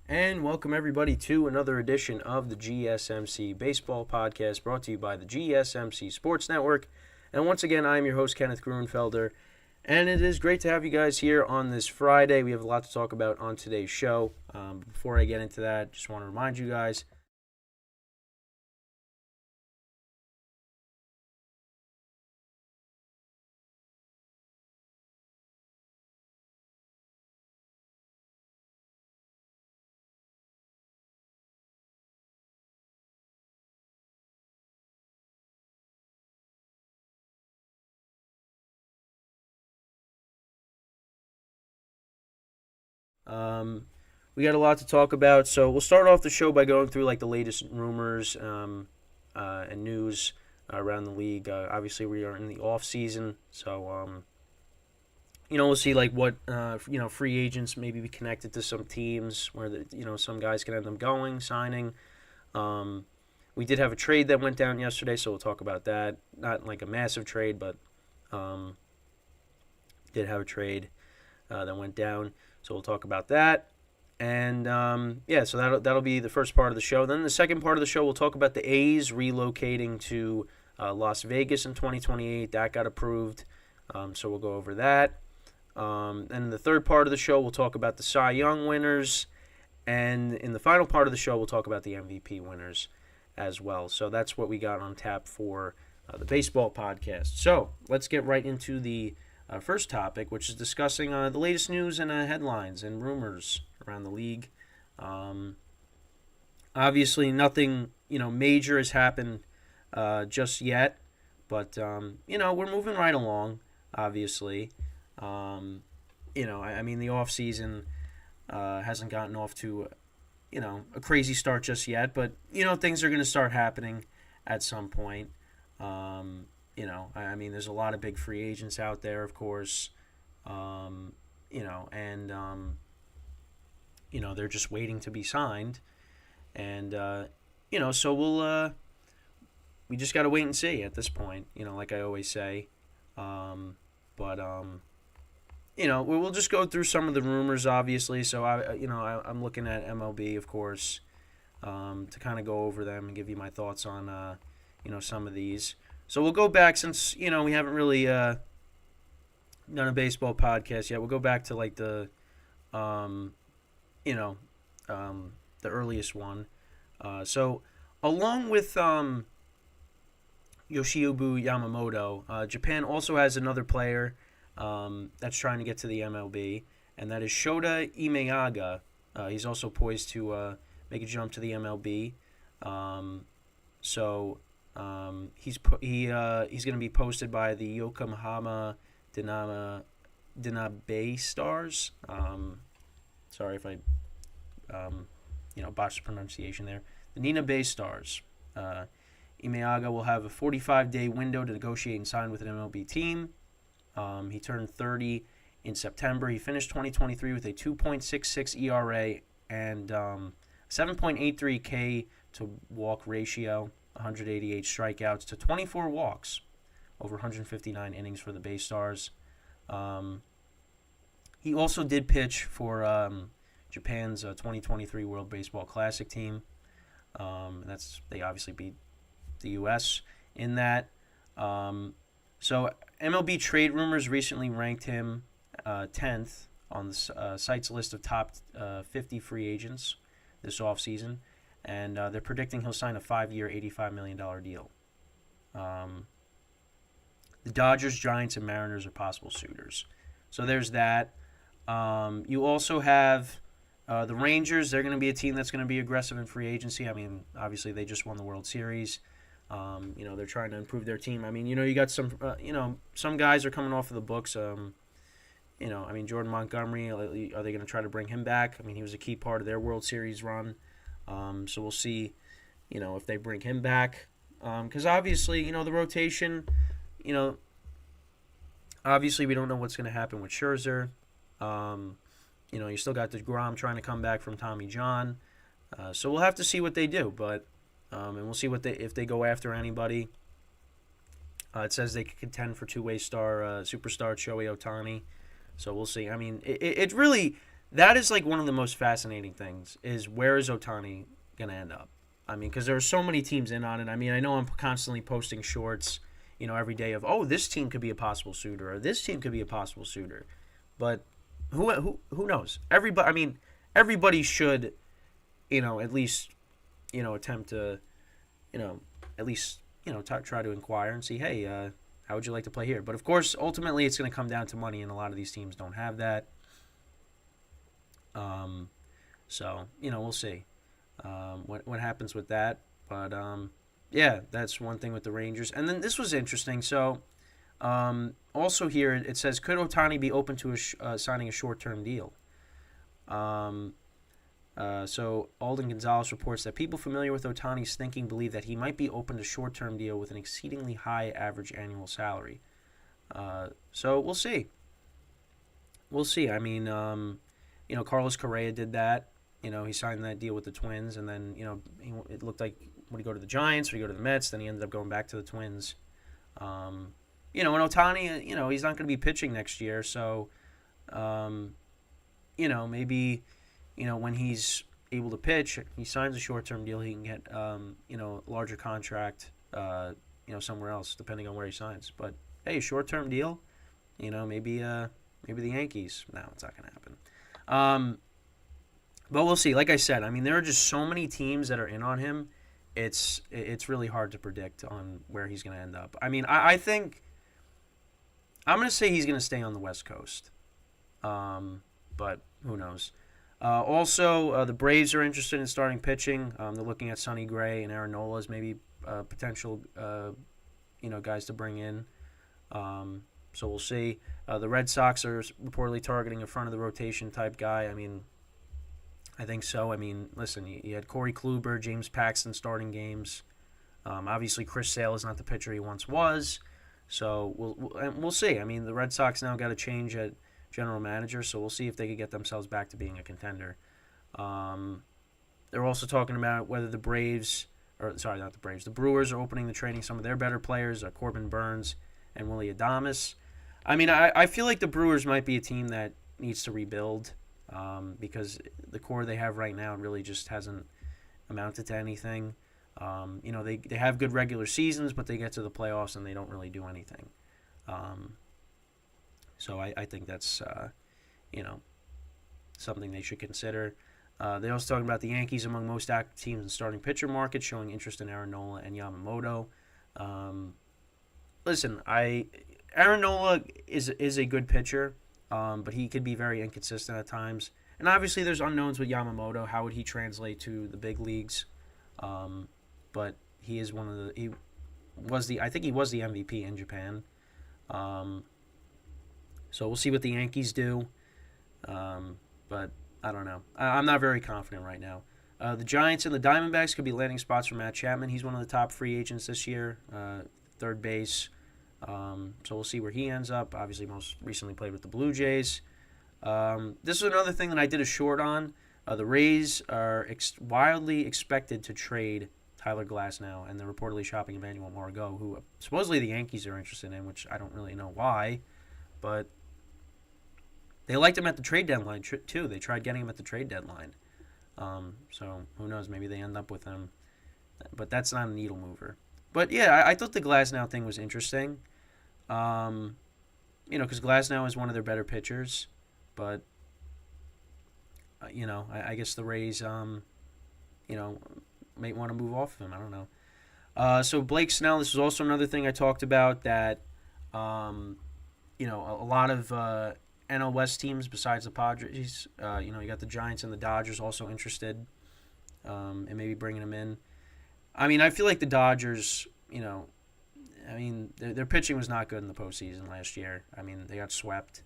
And welcome everybody to another edition of the GSMC Baseball Podcast brought to you by the GSMC Sports Network. And once again, I'm your host, Kenneth Grunfelder. And it is great to have you guys here on this Friday. We have a lot to talk about on today's show. Before I get into that, just want to remind you guys we got a lot to talk about. So we'll start off the show by going through like the latest rumors and news around the league. Obviously, we are in the off season, so we'll see like what free agents maybe be connected to some teams where some guys can end up going signing. We did have a trade that went down yesterday, so we'll talk about that. Not like a massive trade, but did have a trade that went down, so we'll talk about that. And so that'll be the first part of the show. Then the second part of the show, we'll talk about the A's relocating to Las Vegas in 2028. That got approved, so we'll go over that. And in the third part of the show, we'll talk about the Cy Young winners. And in the final part of the show, we'll talk about the MVP winners as well. So that's what we got on tap for the baseball podcast. So let's get right into the first topic, which is discussing the latest news and headlines and rumors around the league. Obviously, nothing major has happened just yet, but we're moving right along. Obviously, the off season hasn't gotten off to a crazy start just yet, but things are going to start happening at some point. There's a lot of big free agents out there, of course, they're just waiting to be signed, and so we just got to wait and see at this point, like I always say, we'll just go through some of the rumors, obviously. So I'm looking at MLB, of course, to kind of go over them and give you my thoughts on some of these. So we'll go back, since we haven't really done a baseball podcast yet. We'll go back to like the earliest one. So along with Yoshinobu Yamamoto, Japan also has another player that's trying to get to the MLB, and that is Shota Imeaga. He's also poised to make a jump to the MLB. He's going to be posted by the Yokohama Dinabe Stars. Sorry if I botched the pronunciation there. The Nina Bay Stars. Imeaga will have a 45-day window to negotiate and sign with an MLB team. He turned 30 in September. He finished 2023 with a 2.66 ERA and 7.83 K to walk ratio, 188 strikeouts to 24 walks, over 159 innings for the Bay Stars. He also did pitch for Japan's 2023 World Baseball Classic team. They obviously beat the U.S. in that. So MLB Trade Rumors recently ranked him 10th on the site's list of top 50 free agents this offseason, and they're predicting he'll sign a 5-year, $85 million deal. The Dodgers, Giants, and Mariners are possible suitors. So there's that. You also have the Rangers. They're going to be a team that's going to be aggressive in free agency. I mean, obviously they just won the World Series. They're trying to improve their team. I mean, you got some, some guys are coming off of the books. Jordan Montgomery, are they going to try to bring him back? I mean, he was a key part of their World Series run. So we'll see, if they bring him back. Because obviously, the rotation, obviously we don't know what's going to happen with Scherzer. You still got DeGrom trying to come back from Tommy John. So we'll have to see what they do, but and we'll see if they go after anybody. It says they could contend for two-way superstar Shohei Ohtani. So we'll see. I mean, it's really that is like one of the most fascinating things is where is Ohtani going to end up? I mean, because there are so many teams in on it. I mean, I know I'm constantly posting shorts, every day of, oh, this team could be a possible suitor or this team could be a possible suitor. But who knows? Everybody should, at least, attempt to, at least, try to inquire and see, hey, how would you like to play here? But of course, ultimately, it's going to come down to money, and a lot of these teams don't have that. So we'll see what happens with that. But yeah, that's one thing with the Rangers. And then this was interesting. So also here it says, could Ohtani be open to signing a short-term deal? So Alden Gonzalez reports that people familiar with Ohtani's thinking believe that he might be open to short-term deal with an exceedingly high average annual salary. So we'll see. We'll see. I mean, Carlos Correa did that. He signed that deal with the Twins, and then, it looked like would he go to the Giants, would he go to the Mets? Then he ended up going back to the Twins. And Ohtani, he's not going to be pitching next year, so, maybe, when he's able to pitch, he signs a short-term deal, he can get, a larger contract, somewhere else, depending on where he signs. But, hey, short-term deal, maybe the Yankees. No, it's not going to happen. But we'll see. Like I said, I mean, there are just so many teams that are in on him. It's really hard to predict on where he's going to end up. I mean, I think I'm going to say he's going to stay on the West Coast. But who knows? Also, the Braves are interested in starting pitching. They're looking at Sonny Gray and Aaron Nola as maybe potential, guys to bring in. So we'll see. The Red Sox are reportedly targeting a front-of-the-rotation type guy. I mean, I think so. I mean, listen, you had Corey Kluber, James Paxton starting games. Obviously, Chris Sale is not the pitcher he once was. So we'll see. I mean, the Red Sox now got a change at general manager, so we'll see if they could get themselves back to being a contender. They're also talking about whether the Brewers are opening the training some of their better players, Corbin Burns and Willy Adames. I mean, I feel like the Brewers might be a team that needs to rebuild because the core they have right now really just hasn't amounted to anything. They have good regular seasons, but they get to the playoffs and they don't really do anything. So I think that's, something they should consider. They're also talking about the Yankees among most active teams in starting pitcher market, showing interest in Aaron Nola and Yamamoto. Listen, Aaron Nola is a good pitcher, but he could be very inconsistent at times. And obviously there's unknowns with Yamamoto. How would he translate to the big leagues? But he is I think he was the MVP in Japan. So we'll see what the Yankees do. But I don't know. I'm not very confident right now. The Giants and the Diamondbacks could be landing spots for Matt Chapman. He's one of the top free agents this year, third base. So we'll see where he ends up. Obviously, most recently played with the Blue Jays. This is another thing that I did a short on. The Rays are wildly expected to trade Tyler Glasnow, and they're reportedly shopping Emmanuel Margot, who supposedly the Yankees are interested in, which I don't really know why. But they liked him at the trade deadline, too. They tried getting him at the trade deadline. So who knows? Maybe they end up with him. But that's not a needle mover. But, yeah, I thought the Glasnow thing was interesting. Because Glasnow is one of their better pitchers. But, I guess the Rays, may want to move off of him. I don't know. So Blake Snell, this was also another thing I talked about that, a lot of NL West teams besides the Padres, you got the Giants and the Dodgers also interested in maybe bringing him in. I mean, I feel like the Dodgers, their pitching was not good in the postseason last year. I mean, they got swept.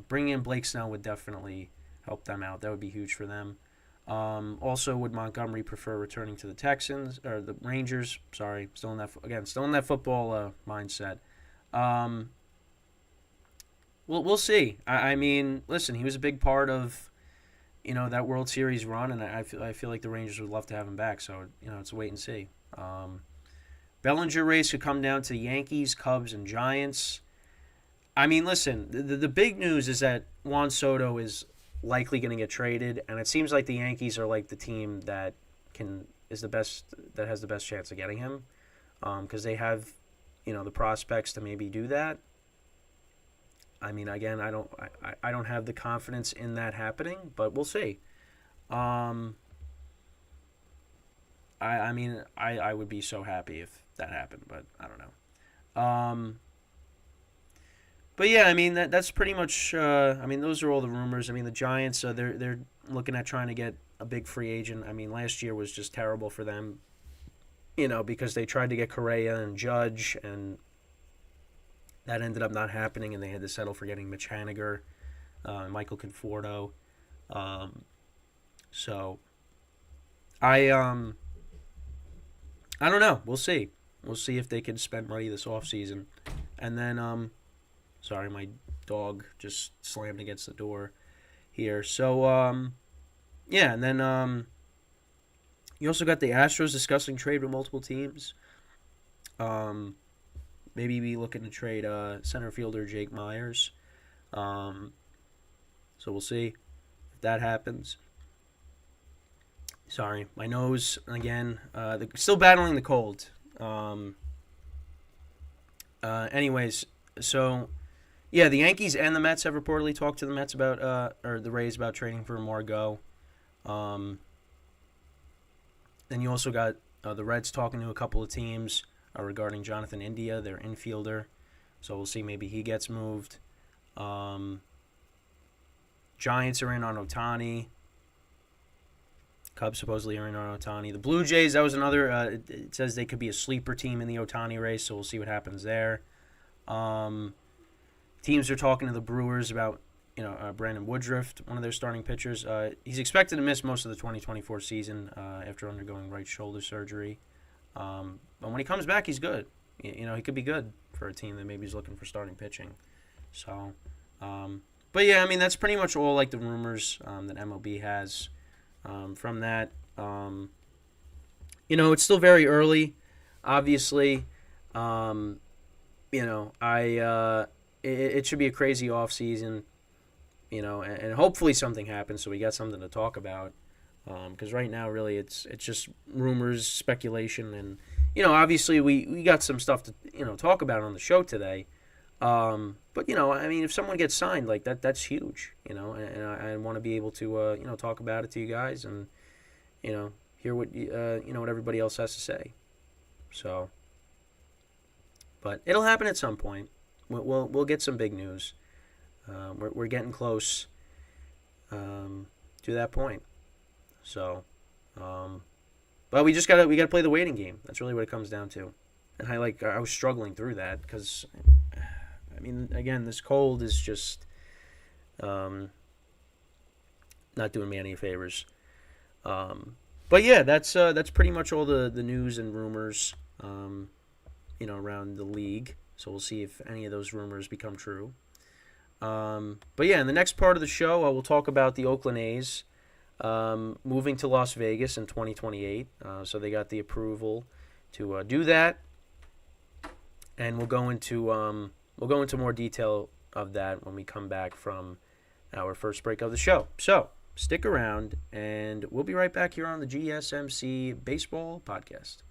Bringing in Blake Snell would definitely help them out. That would be huge for them. Also, would Montgomery prefer returning to the Texans or the Rangers? Sorry, still in that football mindset. We'll see. I mean, listen, he was a big part of that World Series run, and I feel like the Rangers would love to have him back. So it's a wait and see. Bellinger race could come down to the Yankees, Cubs, and Giants. I mean, listen, the big news is that Juan Soto is likely going to get traded, and it seems like the Yankees are like the team that has the best chance of getting him, because they have, the prospects to maybe do that. I mean, again, I don't have the confidence in that happening, but we'll see. I would be so happy if that happened, but I don't know. But yeah, I mean that's pretty much. Those are all the rumors. I mean, the Giants, they're looking at trying to get a big free agent. I mean, last year was just terrible for them. Because they tried to get Correa and Judge, and that ended up not happening, and they had to settle for getting Mitch Haniger, Michael Conforto. So I don't know. We'll see. We'll see if they can spend money this offseason. And then sorry, my dog just slammed against the door here. So yeah, and then you also got the Astros discussing trade with multiple teams. Maybe be looking to trade center fielder Jake Myers. So we'll see if that happens. Sorry, my nose again. Still battling the cold. Anyways, so yeah, the Yankees and the Mets have reportedly talked to the Mets about or the Rays about trading for Margot. Then you also got the Reds talking to a couple of teams regarding Jonathan India, their infielder. So we'll see, maybe he gets moved. Giants are in on Ohtani. Cubs supposedly are in on Ohtani. The Blue Jays, that was another, it says they could be a sleeper team in the Ohtani race, so we'll see what happens there. Teams are talking to the Brewers about, Brandon Woodruff, one of their starting pitchers. He's expected to miss most of the 2024 season after undergoing right shoulder surgery. But when he comes back, he's good. He could be good for a team that maybe is looking for starting pitching. So, but yeah, I mean, that's pretty much all like the rumors that MLB has. From that, it's still very early, obviously. It should be a crazy off season, and hopefully something happens so we got something to talk about. Because right now, really, it's just rumors, speculation, and obviously we got some stuff to talk about on the show today. But if someone gets signed like that, that's huge. And I want to be able to talk about it to you guys and hear what what everybody else has to say. So, but it'll happen at some point. We'll get some big news. We're getting close to that point. So, but we gotta play the waiting game. That's really what it comes down to. And I was struggling through that because, I mean, again, this cold is just not doing me any favors. But yeah, that's pretty much all the news and rumors, around the league. So we'll see if any of those rumors become true. But yeah, in the next part of the show, I will talk about the Oakland A's moving to Las Vegas in 2028. So they got the approval to do that, and we'll go into more detail of that when we come back from our first break of the show. So stick around, and we'll be right back here on the GSMC Baseball Podcast.